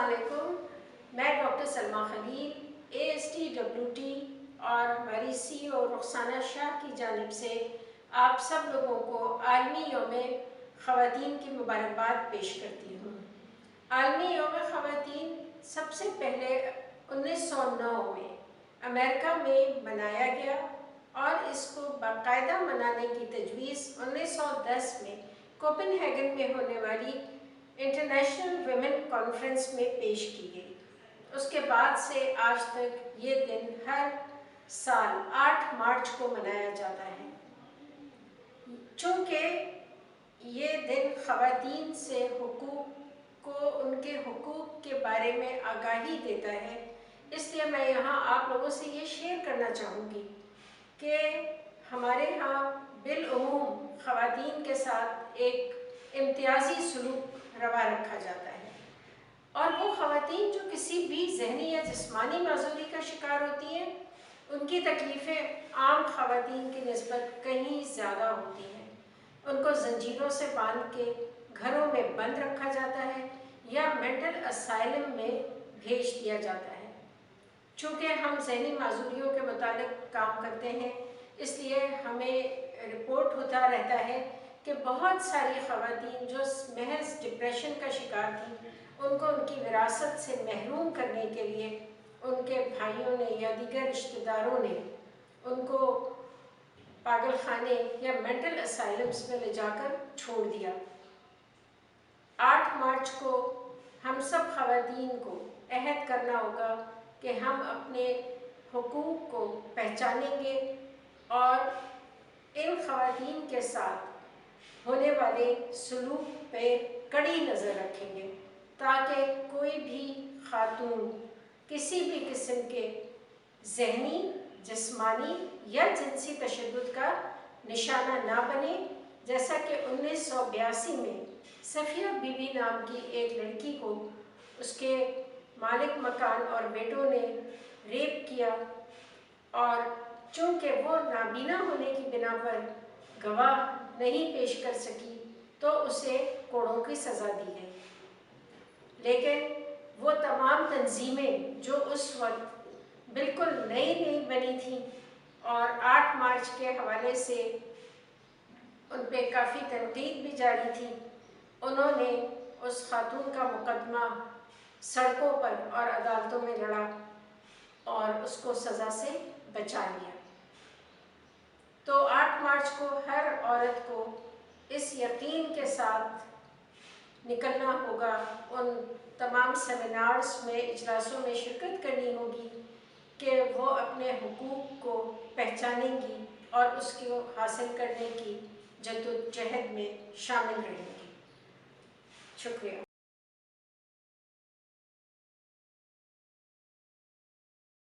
अस्सलाम वालेकुम। मैं डॉक्टर सलमा खलील ASTWT और हमारी CEO रुखसाना शाह की जानिब से आप सब लोगों को आलमी यौम ख़वातीन की मुबारकबाद पेश करती हूँ। आलमी यौम ख़वातीन सबसे पहले 1909 में अमेरिका में मनाया गया और इसको बाकायदा मनाने की तजवीज़ 1910 में कोपेनहेगन में होने वाली इंटरनेशनल वुमेन कॉन्फ्रेंस में पेश की गई। उसके बाद से आज तक ये दिन हर साल 8 मार्च को मनाया जाता है। चूँकि ये दिन ख़वातीन से हुकूक़ को, उनके हुकूक़ के बारे में आगाही देता है, इसलिए मैं यहाँ आप लोगों से ये शेयर करना चाहूँगी कि हमारे यहाँ बिलउमूम ख़वातीन के साथ एक इम्तियाज़ी सलूक रवा रखा जाता है और वो ख़वातीन जो किसी भी ज़हनी या जिस्मानी माजूरी का शिकार होती हैं, उनकी तकलीफ़ें आम ख़वातीन की निस्बत कहीं ज़्यादा होती हैं। उनको जंजीरों से बांध के घरों में बंद रखा जाता है या मेंटल असाइलम में भेज दिया जाता है। चूँकि हम ज़हनी माजूरियों के मुतालिक काम करते हैं, इसलिए हमें रिपोर्ट होता रहता है कि बहुत सारी ख़वातीन जो महज डिप्रेशन का शिकार थी, उनको उनकी विरासत से महरूम करने के लिए उनके भाइयों ने या दीगर रिश्तेदारों ने उनको पागल खाने या मेंटल असाइलम्स में ले जाकर छोड़ दिया। 8 मार्च को हम सब ख़वातीन को अहद करना होगा कि हम अपने हुकूक़ को पहचानेंगे और इन ख़वातीन के साथ होने वाले सलूक पे कड़ी नज़र रखेंगे ताकि कोई भी खातून किसी भी किस्म के ज़हनी, जिस्मानी या जिनसी तशद्दुद का निशाना ना बने। जैसा कि 1982 में सफ़िया बीबी नाम की एक लड़की को उसके मालिक मकान और बेटों ने रेप किया और चूँकि वो नाबीना होने की बिना पर गवाह नहीं पेश कर सकी तो उसे कोड़ों की सज़ा दी गई। लेकिन वो तमाम तंजीमें जो उस वक्त बिल्कुल नई नई बनी थी और 8 मार्च के हवाले से उन पर काफ़ी तनकीद भी जारी थी, उन्होंने उस खातून का मुकदमा सड़कों पर और अदालतों में लड़ा और उसको सज़ा से बचा लिया। तो 8 मार्च को हर औरत को इस यकीन के साथ निकलना होगा, उन तमाम सेमिनार्स में, इजलासों में शिरकत करनी होगी कि वो अपने हुकूक़ को पहचानेंगी और उसको हासिल करने की जद्दोजहद में शामिल रहेंगी। शुक्रिया।